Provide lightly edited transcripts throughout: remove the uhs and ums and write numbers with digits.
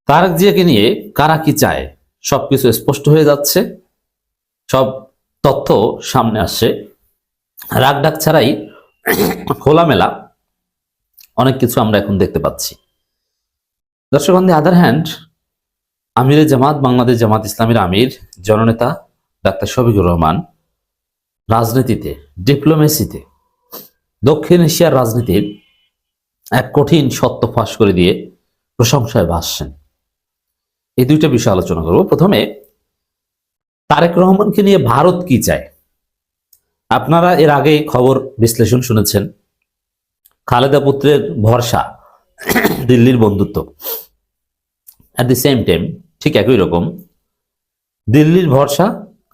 তারেক জিয়াকে নিয়ে কারা কি চায় সবকিছু স্পষ্ট হয়ে যাচ্ছে, সব তথ্য সামনে আসছে। রাগ ডাক ছাড়াই খোলামেলা অনেক কিছু আমরা এখন দেখতে পাচ্ছি। দর্শক, অন দি আদার হ্যান্ড, আমিরে জামাত, বাংলাদেশ জামাত ইসলামীর আমির জননেতা ডাক্তার শফিকুর রহমান রাজনীতিতে, ডিপ্লোমেসিতে, দক্ষিণ এশিয়ার রাজনীতির এক কঠিন সত্য ফাঁস করে দিয়ে প্রশংসায় ভাসছেন। এই দুইটা বিষয় আলোচনা করব। প্রথমে তারেক রহমানকে নিয়ে ভারত কি চায়। আপনারা এর আগে খবর বিশ্লেষণ শুনেছেন, খালেদা পুত্রের ভরসা দিল্লির বন্ধুত্ব। অ্যাট দি সেম টাইম ঠিক একই রকম দিল্লির ভরসা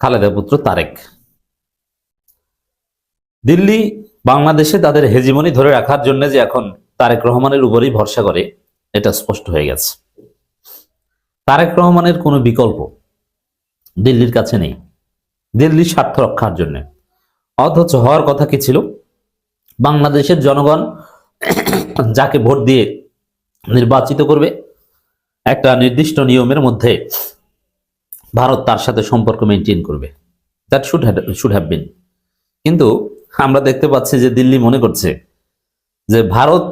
খালেদা পুত্র তারেক। দিল্লি বাংলাদেশে তাদের হেজিমনি ধরে রাখার জন্য যে এখন তারেক রহমানের উপরই ভরসা করে, এটা স্পষ্ট হয়ে গেছে। তারেক রহমানের কোনো বিকল্প দিল্লির কাছে নেই দিল্লির স্বার্থ রক্ষার জন্য। অথচ হওয়ার কথা কি ছিল, বাংলাদেশের জনগণ যাকে ভোট দিয়ে নির্বাচিত করবে, একটা নির্দিষ্ট নিয়মের মধ্যে ভারত তার সাথে সম্পর্ক মেনটেন করবে। That should have been. কিন্তু আমরা দেখতে পাচ্ছি যে দিল্লি মনে করছে যে ভারত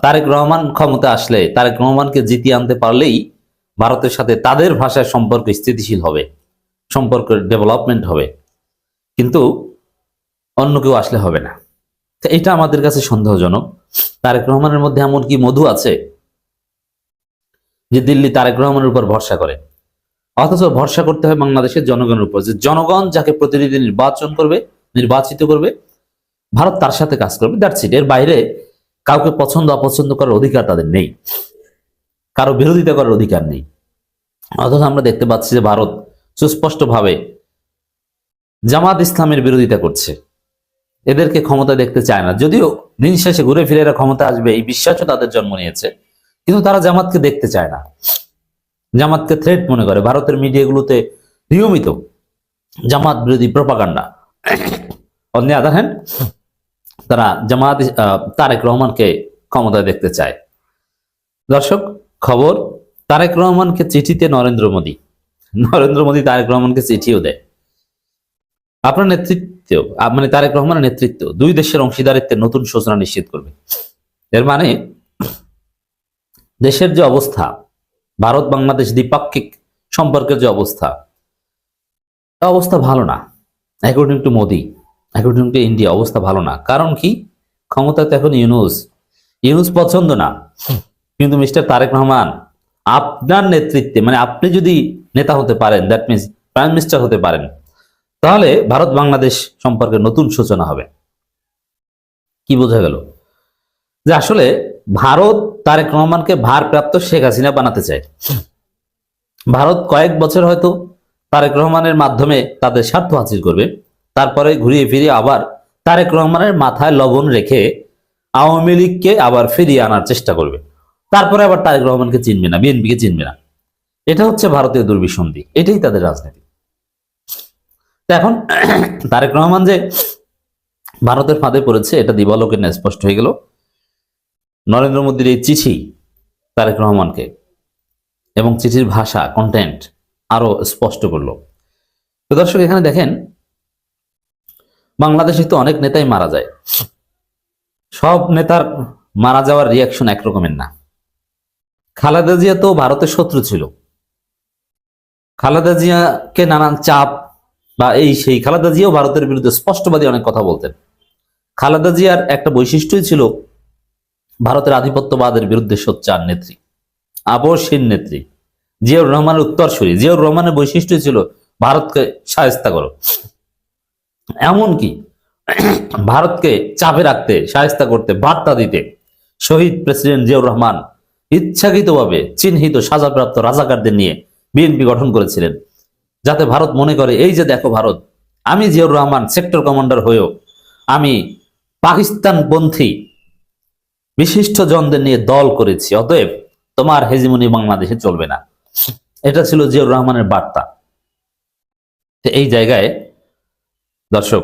তারেক রহমান ক্ষমতা আসলে, তারেক রহমানকে জিতিয়ে আনতে পারলেই ভারতের সাথে তাদের ভাষায় সম্পর্ক স্থিতিশীল হবে, সম্পর্কের ডেভেলপমেন্ট হবে, কিন্তু অন্য কেউ আসলে হবে না। তো এটা আমাদের কাছে সন্দেহজনক। তারেক রহমানের মধ্যে এমন কি মধু আছে যে দিল্লি তারেক রহমানের উপর ভরসা করে? অথচ ভরসা করতে হয় বাংলাদেশের জনগণের উপর, যে জনগণ যাকে প্রতিনিধি নির্বাচিত করবে, ভারত তার সাথে কাজ করবে। That's it. এর বাইরে কাউকে পছন্দ অপছন্দ করার অধিকার তাদের নেই, কারো বিরোধিতা করার অধিকার নেই। অথচ আমরা দেখতে পাচ্ছি যে ভারত সুস্পষ্টভাবে জামাত ইসলামের বিরোধিতা করছে, এদেরকে ক্ষমতা দেখতে চায় না। যদিও দিন শেষে ঘুরে ফিরে এরা ক্ষমতা আসবে এই বিশ্বাসও তাদের জন্ম নিয়েছে, কিন্তু তারা জামাতকে দেখতে চায় না, জামাতকে থ্রেট মনে করে। ভারতের মিডিয়াগুলোতে নিয়মিত জামাত বিরোধী propaganda. On the other hand, তারা জামাত তারেক রহমানকে ক্ষমতায় দেখতে চায়। দর্শক, খবর, তারেক রহমানকে চিঠিতে নরেন্দ্র মোদী তারেক রহমানকে চিঠিও দেয়। আপনার নেতৃত্ব, মানে তারেক রহমানের নেতৃত্ব দুই দেশের অংশীদারিত্বের নতুন সূচনা নিশ্চিত করবে। এর মানে দেশের যে অবস্থা, ভারত বাংলাদেশ দ্বিপাক্ষিক সম্পর্কের যে অবস্থা ভালো না। According to Modi, according to India, অবস্থা ভালো না। কারণ কি, ক্ষমতাতে এখন ইউনুস পছন্দ না, কিন্তু মিস্টার তারেক রহমান আপনার নেতৃত্বে, মানে আপনি যদি নেতা হতে পারেন, দ্যাট মিনস প্রাইম মিনিস্টার হতে পারেন, তাহলে ভারত বাংলাদেশ সম্পর্কে নতুন সূচনা হবে। কি বোঝা গেল? যে আসলে ভারত তারেক রহমানকে ভারপ্রাপ্ত শেখ হাসিনা বানাতে চায়। ভারত কয়েক বছর হয়তো তারেক রহমানের মাধ্যমে তাদের স্বার্থ হাসিল করবে, তারপরে ঘুরিয়ে ফিরিয়ে আবার তারেক রহমানের মাথায় লবণ রেখে আওয়ামী লীগকে আবার ফিরিয়ে আনার চেষ্টা করবে, তারপরে আবার তারেক রহমানকে চিনবে না, বিএনপিকে চিনবে না। এটা হচ্ছে ভারতীয় দুর্বিসন্ধি, এটাই তাদের রাজনীতি। এখন তারেক রহমান যে ভারতের ফাঁদে পড়েছে, এটা দিবালোকে স্পষ্ট হয়ে গেল। নরেন্দ্র মোদীর এই চিঠি তারেক রহমানকে, এবং চিঠির ভাষা, কন্টেন্ট আরো স্পষ্ট করলো। তো দর্শক, এখানে দেখেন, বাংলাদেশে তো অনেক নেতাই মারা যায়, সব নেতার মারা যাওয়ার রিয়াকশন একরকমের না। খালেদা জিয়া তো ভারতের শত্রু ছিল, খালেদা জিয়াকে নানান চাপ বা এই সেই, খালেদা জিয়াও ভারতের বিরুদ্ধে স্পষ্টবাদী অনেক কথা বলতেন। খালেদা জিয়ার একটা বৈশিষ্ট্যই ছিল ভারতের আধিপত্যবাদের বিরুদ্ধে সোচ্চার নেত্রী, আবশ্যীন নেত্রী। জিয়াউর রহমানের উত্তরসূরি। জিয়াউর রহমানের বৈশিষ্ট্য ছিল ভারতকে শায়েস্তা করো, এমনকি ভারতকে চাপে রাখতে, শায়েস্তা করতে, বার্তা দিতে শহীদ প্রেসিডেন্ট জিয়াউর রহমান ইচ্ছাকৃতভাবে চিহ্নিত সাজাপ্রাপ্ত রাজাকারদের নিয়ে বিএনপি গঠন করেছিলেন, যাতে ভারত মনে করে, এই যে দেখো ভারত, আমি জিয়াউর রহমান সেক্টর কমান্ডার হয়েও আমি পাকিস্তানপন্থী বিশিষ্ট জনদের নিয়ে দল করেছি, অতএব তোমার হেজিমনি বাংলাদেশে চলবে না। এটা ছিল জিয়াউর রহমানের বার্তা। এই জায়গায় দর্শক,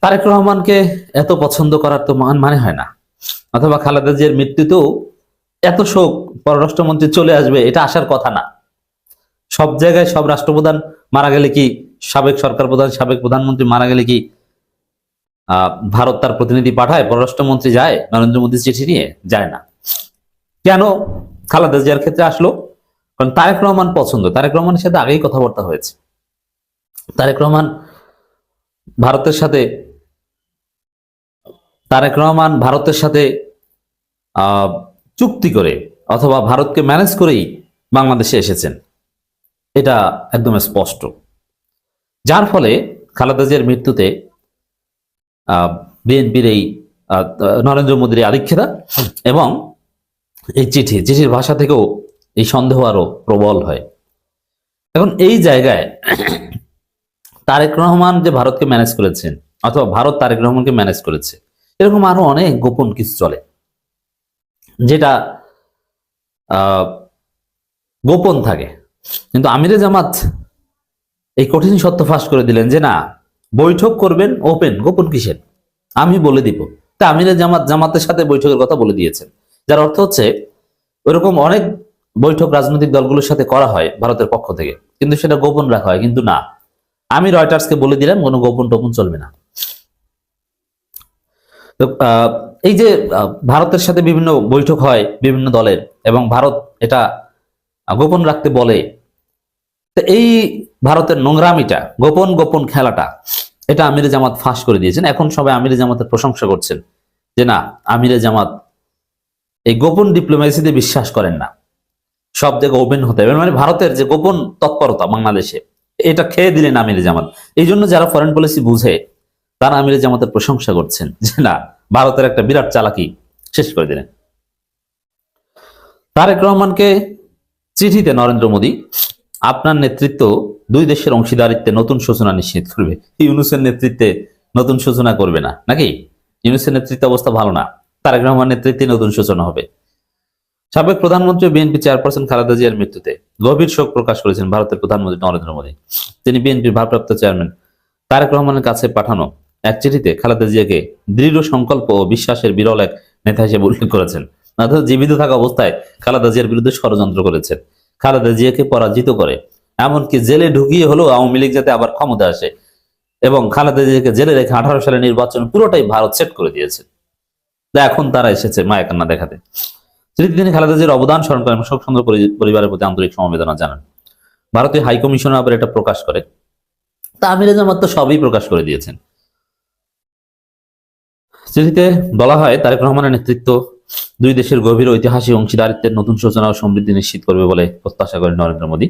তারেক রহমানকে এত পছন্দ করার তো মানে হয় না, অথবা খালেদা জিয়ার মৃত্যুতেও এত শোক, পররাষ্ট্রমন্ত্রী চলে আসবে, এটা আসার কথা না। সব জায়গায় সব রাষ্ট্রপ্রধান মারা গেলে কি, সাবেক সরকার প্রধান, সাবেক প্রধানমন্ত্রী মারা গেলে কি ভারত তার প্রতিনিধি পাঠায়, পররাষ্ট্রমন্ত্রী যায় নরেন্দ্র মোদীর চিঠি নিয়ে? যায় না। কেন খালেদা জিয়ার ক্ষেত্রে আসলো? কারণ তারেক রহমান পছন্দ। তারেক রহমানের সাথে আগেই কথাবার্তা হয়েছে। তারেক রহমান ভারতের সাথে তারেক রহমান ভারতের সাথে চুক্তি করে অথবা ভারতকে ম্যানেজ করেই বাংলাদেশে এসেছেন, এটা একদম স্পষ্ট। যার ফলে খালেদা জিয়ার মৃত্যুতে বিএনপির এই নরেন্দ্র মোদীর আধিক্যতা এবং এই চিঠির ভাষা থেকেও এই সন্দেহ আরো প্রবল হয়। এখন এই জায়গায় তারেক রহমান যে ভারতকে ম্যানেজ করেছেন অথবা ভারত তারেক রহমানকে ম্যানেজ করেছে, এরকম আরো অনেক গোপন কিছু চলে, যেটা গোপন থাকে। কিন্তু আমিরে জামাত এই কঠিন সত্য ফাঁস করে দিলেন যে না, বৈঠক করবেন ওপেন, গোপন কিসের, আমি বলে দিব। তা আমিরে জামাতের সাথে বৈঠকের কথা বলে দিয়েছেন, যার অর্থ হচ্ছে ওরকম অনেক বৈঠক রাজনৈতিক দলগুলোর সাথে করা হয় ভারতের পক্ষ থেকে, কিন্তু সেটা গোপন রাখা হয়। কিন্তু না, আমি রয়টার্সকে বলে দিলাম, কোনো গোপন টোপন চলবে না। তো এই যে ভারতের সাথে বিভিন্ন বৈঠক হয় বিভিন্ন দলের, এবং ভারত এটা গোপন রাখতে বলে, তো এই ভারতের নোংরামিটা, গোপন গোপন খেলাটা, এটা আমিরে জামাত ফাঁস করে দিয়েছেন। এখন সবাই আমিরে জামাতের প্রশংসা করছেন যে না, আমিরে জামাত এই গোপন ডিপ্লোমেসিতে বিশ্বাস করেন না, সব জায়গায় ওপেন হতে হবে। মানে ভারতের যে গোপন তৎপরতা বাংলাদেশে, এটা খেয়ে দিলেন আমিরে জামাত। এই জন্য যারা ফরেন পলিসি বুঝে তারা আমিরে জামাতের প্রশংসা করছেন যে না, ভারতের একটা বিরাট চালাকি শেষ করে দিলেন। তারেক রহমানকে চিঠিতে নরেন্দ্র মোদী, আপনার নেতৃত্ব দুই দেশের অংশীদারিত্বে নতুন সূচনা নিশ্চিত করবে। ইউনূসের নেতৃত্বে নতুন সূচনা করবে না নাকি? ইউনূসের নেতৃত্বে অবস্থা ভালো না, তারেক রহমান নেতৃত্বে নতুন সূচনা হবে। সাবেক প্রধানমন্ত্রী বিএনপি চেয়ারপারসন খালেদা জিয়ার মৃত্যুতে গভীর শোক প্রকাশ করেছেন ভারতের প্রধানমন্ত্রী নরেন্দ্র মোদী। তিনি বিএনপির ভারপ্রাপ্ত চেয়ারম্যান তারেক রহমানের কাছে পাঠানো এক চিঠিতে খালেদা জিয়াকে দৃঢ় সংকল্প ও বিশ্বাসের বিরল এক নেতা হিসেবে উল্লেখ করেছেন। অর্থাৎ জীবিত থাকা অবস্থায় খালেদা জিয়ার বিরুদ্ধে ষড়যন্ত্র করেছেন, খালেদা জিয়াকে পরাজিত করে, এমনকি জেলে ঢুকিয়ে হলেও আওয়ামী লীগ যাতে আবার ক্ষমতা আসে, এবং খালেদা জিয়াকে জেলে রেখে 18 সালের নির্বাচন পুরোটাই ভারত সেট করে দিয়েছে। এখন তারা এসেছে মায়া কান্না দেখাতে। তিনি খালেদা জিয়ার অবদান স্মরণ করেন, শোকসন্তপ্ত পরিবারের প্রতি আন্তরিক সমবেদনা জানান। ভারতীয় হাইকমিশন আবার এটা প্রকাশ করে, তা আমিরে জামাত তো সবই প্রকাশ করে দিয়েছেন। চিঠিতে বলা হয়, তারেক রহমানের নেতৃত্ব দুই দেশের গভীর ঐতিহাসিক অংশীদারিত্বের নতুন সূচনা ও সমৃদ্ধি নিশ্চিত করবে বলে প্রত্যাশা করেন নরেন্দ্র মোদী।